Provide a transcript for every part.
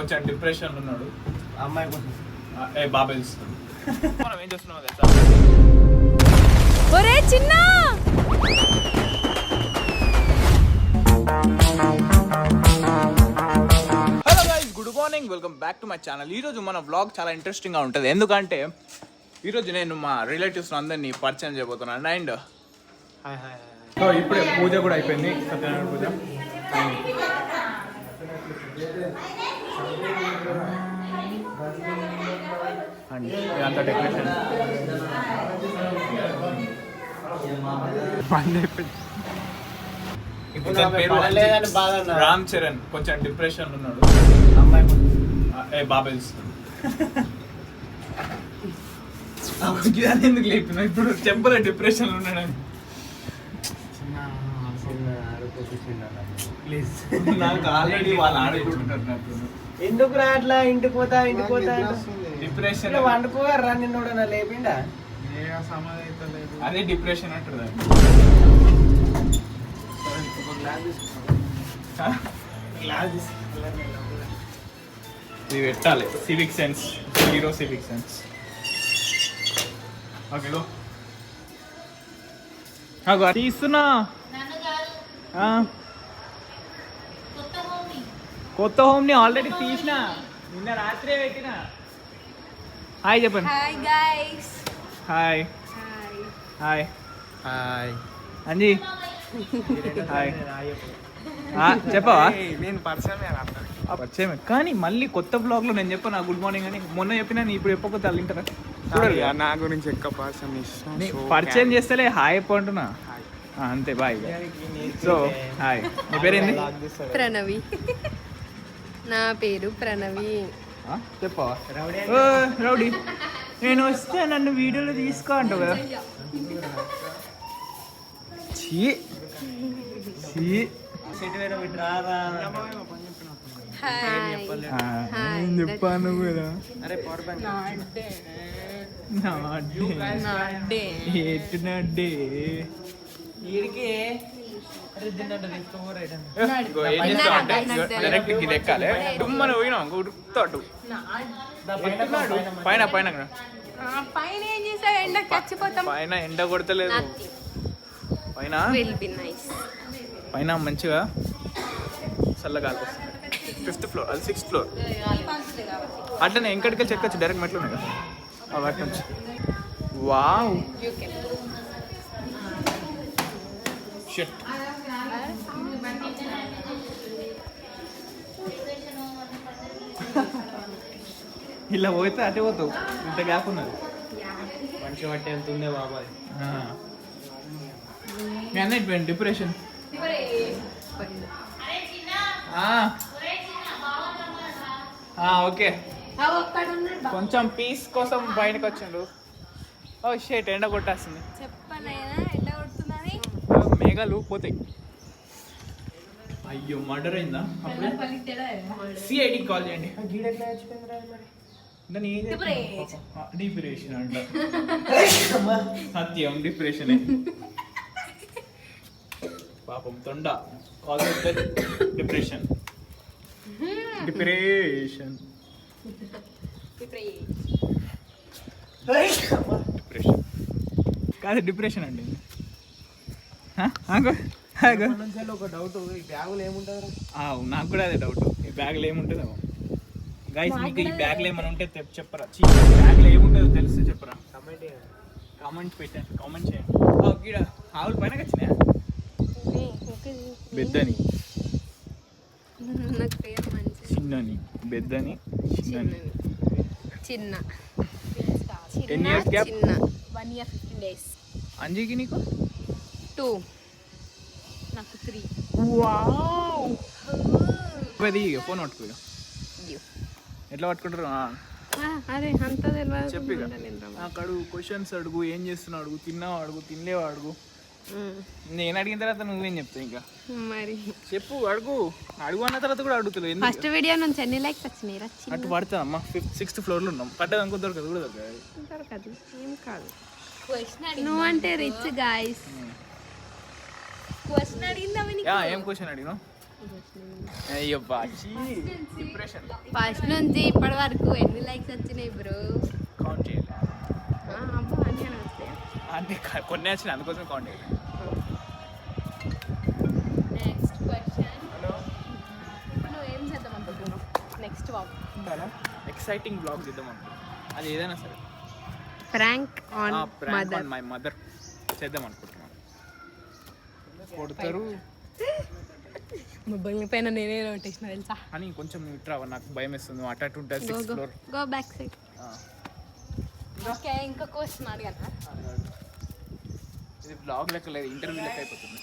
కొంచెం డిప్రెషన్ ఉన్నాడు అమ్మాయి కోసం బాబాయ్ ఇస్తాడు. మనం ఏం చేస్తున్నామో తెలుసా? ఒరే చిన్న hello guys, good morning, welcome back to my channel. ఈరోజు మన వ్లాగ్ చాలా ఇంట్రెస్టింగ్గా ఉంటుంది. ఎందుకంటే ఈరోజు నేను మా రిలేటివ్స్ అందరినీ పరిచయం చేయబోతున్నాను. అండ్ సో ఇప్పుడే పూజ కూడా అయిపోయింది, సత్యనారాయణ పూజ. అండ్ ఇదంతా డెకరేషన్ రామ్ చరణ్ కొంచెం డిప్రెషన్ ఉన్నాడు. అమ్మాయి కోసం బాబాయ్ ఇస్తాడు. ఎందుకు లేపుతున్నావు ఇప్పుడు? చెప్పలే డిప్రెషన్ ఉన్నాడని. ప్లీజ్ నాకు ఆల్రెడీ వాళ్ళు ఆడుకుంటున్నారు. నాకు ఎందుకు రా అట్లా ఇంటికి పోతా డిప్రెషన్ వండుకోరా నిన్ను నా లేపిండా అదే డిప్రెషన్ అంటారు. ఇది పెట్టాలి. Civic sense, hero civic sense. Okay తీస్తున్నా. కొత్త హోమ్ని ఆల్రెడీ తీసిన, నిన్న రాత్రే పెట్టిన. హాయ్ చెప్పండి. Hi guys. Hi hi hi Anji hi. చెప్పవా? నేను పరిచయమే, కానీ మళ్ళీ కొత్త బ్లాగ్లో నేను చెప్పాను నా గుడ్ మార్నింగ్ అని. మొన్న చెప్పినా నీ ఇప్పుడు చెప్పకపోతే వాళ్ళు వింటారా? నా గురించి ఎక్కువ పరిచయం పరిచయం చేస్తేలే హాయ్ అంటున్నా. అంతే, బాయ్. సో హాయ్, నీ పేరేంది? ప్రణవి. నా పేరు ప్రణవి. చెప్పవా? రౌడీ, నేను వస్తే నన్ను వీడియోలో తీసుకో అంటావు కదా. చీ చెప్పాను కదా. అరే పవర్ బ్యాంక్ డైరెక్ట్ ఇది ఎక్కాలి. డుమ్మని పోయినాం గుర్తు పైన పైన పైన ఏం చేసావు? ఎండకి చచ్చిపోతాం. పైన ఎండ కొడతలేదు. పైన పైన మంచిగా చల్లగాలి వస్తుంది. 5th ఫ్లోర్, అది 6th ఫ్లోర్. అట్లనే ఇంకటికి చెక్కచ్చు, డైరెక్ట్ మెట్లు ఉన్నాయి కదా వాటి నుంచి. Wow, shit. ఇలా పోతే అటే పోతావు, ఇంత గ్యాప్ ఉన్నది. మంచి బట్టి ఎంత ఉందే బాబాయ్. మీ అన్న డిప్రెషన్. ఓకే, కొంచెం పీస్ కోసం బయటకు వచ్చిండు. ఓ షేట్, ఎండ కొట్టేస్తుంది. మేఘాలు పోతాయి. అయ్యో, మర్డర్ అయిందా? అప్పుడు సిఐడికి కాల్ చేయండి. డిప్రెషన్ అంట. సత్యం డిప్రెషన్. పాపం తొండ కాల్ డిప్రెషన్. డిప్రెషన్ డిప్రెషన్ కాదు, డిప్రెషన్ అండి. ఒక డౌట్, ఈ బ్యాగులు ఏముంటారు? నాకు కూడా అదే డౌట్, ఈ బ్యాగ్లో ఏముంటుందో. గైస్, మీకు ఈ బ్యాగ్లో ఏమైనా ఉంటే చెప్పరా? బ్యాగ్లో ఏముంటుందో తెలిసి చెప్పరా? కామెంట్ పెట్టండి, కామెంట్ చేయండి. గీడ ఆవులు పైన వచ్చినాయా? బెద్దని, చిన్నని, బెద్దని, చిన్నని. చిన్న. ఎన్ని ఇయర్స్ గ్యాప్? 1 year 15 days. అంజీకి నీకు 2, నాకు 3. వావ్, అది ఫోన్ పట్టుకో. ఎట్లా పట్టుకుంటారు? అదే అంత చెప్పి నాకు అడుగు, క్వశ్చన్స్ అడుగు, ఏం చేస్తున్నావు అడుగు, తిన్నావు అడుగు, తినలేవు అడుగు. నేను అడిగిన తర్వాత నువ్వేం చెప్తావు? ఇంకా మరి చెప్పు, అడుగు అన్న తర్వాత కూడా అడుగుతలేదు. ఫస్ట్ వీడియో నుంచి ఎన్ని లైక్స్ వచ్చినాయి? అటు పడతా అమ్మా. 6th ఫ్లోర్లో ఉన్నాం. పడ్డది అనుకో, దొరకదు కూడా దొరకదు. ఏం కాదు, నువ్వు అంటే రిచ్ గాయస్. క్వశ్చన్ అడిగిందా? ఏం క్వశ్చన్ అడిగినావు? అయ్యో బాచి డిప్రెషన్ ఫస్ట్ నుంచి ఇప్పటి వరకు ఎన్ని లైక్స్ వచ్చినాయి బ్రో? కౌంట్ చేయాలి అబ్బా అన్నీ వస్తాయి. అన్ని కొన్ని వచ్చినాయి అందుకోసం కౌంట్ చేయాలి. Next question. ఇప్పుడు నువ్వు ఏం చేద్దాం అనుకుంటున్నావు నెక్స్ట్ వాక్? ఎక్సైటింగ్ బ్లాగ్ చేద్దాం అనుకుంటున్నాను. అది ఏదైనా సరే prank on prank mother. On my mother చేద్దాం అనుకుంటున్నాను. కొడతారు మొబైల్ పైన నేనే నోటేసిన తెలుసా? అని కొంచెం ఇట్రా నాకు భయం వేస్తుంది. అటు ఉంటుంది 6th floor. Go back side. Okay ఇంకో క్వశ్చన్ అడగనా? ఇది బ్లాగ్ లెక్క లేదు, ఇంటర్వ్యూ లెక్క అయిపోతుంది.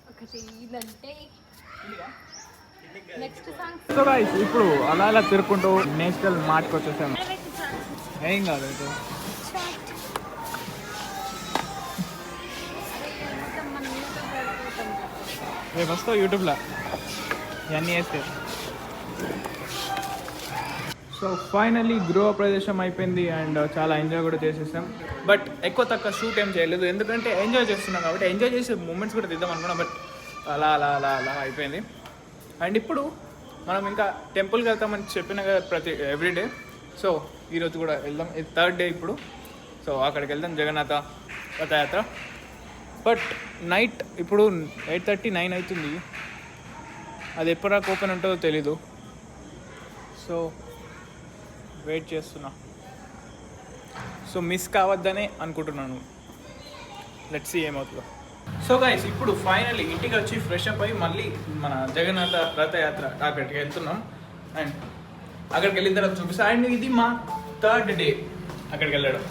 ఒకటి ఇదంటే నెక్స్ట్ సాంగ్. సో గైస్ ఇప్పుడు అలా అలా తిరుక్కుంటూ నేషనల్ మార్ట్కి వచ్చేసాము. ఏం కాదు అయితే రేపు వస్తావు యూట్యూబ్లో ఇవన్నీ వేస్తే. సో ఫైనల్లీ గృహ ప్రదేశం అయిపోయింది అండ్ చాలా ఎంజాయ్ కూడా చేసేసాం. బట్ ఎక్కువ తక్కువ షూట్ ఏం చేయలేదు, ఎందుకంటే ఎంజాయ్ చేస్తున్నాం కాబట్టి ఎంజాయ్ చేసే మూమెంట్స్ కూడా తీద్దాం అనుకున్నాం. బట్ అలా అలా అలా అలా అయిపోయింది. అండ్ ఇప్పుడు మనం ఇంకా టెంపుల్కి వెళ్తామని చెప్పిన కదా ఎవ్రీడే. సో ఈరోజు కూడా వెళ్దాం. ఇది 3rd డే ఇప్పుడు. సో అక్కడికి వెళ్దాం, జగన్నాథ రథయాత్ర. బట్ నైట్ ఇప్పుడు 8:30, 9 అవుతుంది. అది ఎప్పటిదాకా ఓపెన్ ఉంటుందో తెలీదు. సో వెయిట్ చేస్తున్నా. సో మిస్ కావద్దనే అనుకుంటున్నాను. లెట్స్ సీ ఏమవుతుందో. సో గైస్ ఇప్పుడు ఫైనల్లీ ఇంటికి వచ్చి ఫ్రెష్ అప్ అయ్యి మళ్ళీ మన జగన్నాథ రథయాత్ర అక్కడికి వెళ్తున్నాం. అండ్ అక్కడికి వెళ్ళిన తర్వాత చూపిస్తా. అండ్ ఇది మా 3rd డే అక్కడికి వెళ్ళడం.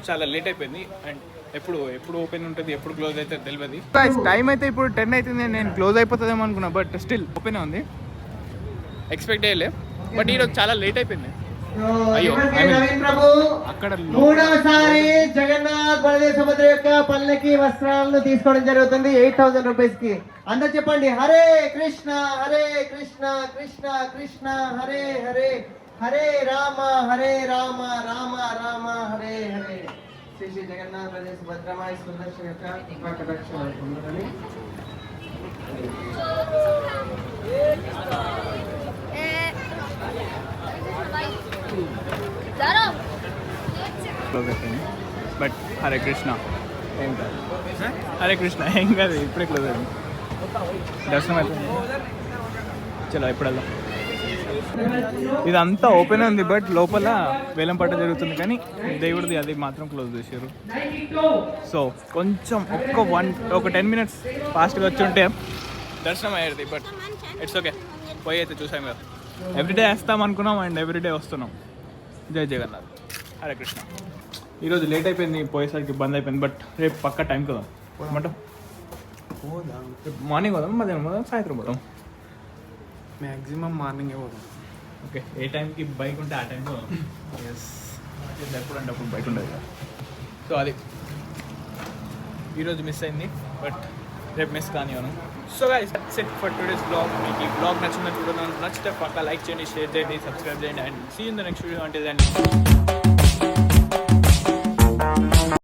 చాలా లేట్ అయిపోయింది. అండ్ ఎప్పుడు ఓపెన్ ఉంటుంది, ఎప్పుడు క్లోజ్ అయితే తెలియదు. టైం అయితే ఇప్పుడు 10 అవుతుంది. నేను క్లోజ్ అయిపోతుందేమో అనుకున్నా, బట్ స్టిల్ ఓపెన్ ఉంది. ఎక్స్పెక్ట్ చేయలే, బట్ ఈరోజు చాలా లేట్ అయిపోయింది. నవీన్ ప్రభు అక్కడ మూడవసారి జగన్నాథ్ బలదేవ సుభద్ర యొక్క పల్లకి వస్త్రాలను తీసుకోవడం జరుగుతుంది 8,000 రూపీస్ కి. అందరు చెప్పండి హరే కృష్ణ కృష్ణ కృష్ణ హరే హరే, హరే రామ రామ రామ హరే హరే. శ్రీ శ్రీ జగన్నాథ్ బలదేవ సుభద్రమాయి సుదర్శన యొక్క కటాక్షాలు పొందాలని. బట్ హరే కృష్ణ ఏం కాదు, హరే కృష్ణ ఏం కాదు. ఇప్పుడే క్లోజ్ అయింది, దర్శనం అయిపోయింది. చలో ఇప్పుడు వెళ్దాం. ఇదంతా ఓపెన్ ఉంది, బట్ లోపల వేలం పట్ట జరుగుతుంది. కానీ దేవుడిది అది మాత్రం క్లోజ్ చేశారు. సో కొంచెం ఒక 10 minutes ఫాస్ట్గా వచ్చి ఉంటే దర్శనం అయ్యేది. బట్ ఇట్స్ ఓకే, పోయి అయితే చూసాం కదా. ఎవ్రీడే వేస్తాం అనుకున్నాం అండ్ ఎవ్రీడే వస్తున్నాం. జై జగన్నాథ్, హరే కృష్ణ. ఈరోజు లేట్ అయిపోయింది, పోయేసరికి బంద్ అయిపోయింది. బట్ రేపు పక్క టైం కదా ఏమంటాం? మార్నింగ్ పోదాం, మధ్యాహ్నం పోదాం, సాయంత్రం పోదాం. మ్యాక్సిమం మార్నింగే పోదాం. ఓకే, ఏ టైంకి బైక్ ఉంటే ఆ టైంలో. ఎస్, ఎప్పుడు అంటే అప్పుడు బైక్ ఉండదు కదా. సో అది ఈరోజు మిస్ అయింది, బట్ రేపు మిస్ కానివ్వను. So guys that's it for today's blog. మీకు ఈ బ్లాగ్ నచ్చిందని చూడడానికి నచ్చితే పక్కా లైక్ చేయండి, షేర్ చేయండి, సబ్స్క్రైబ్ చేయండి. And see in the next video. అంటే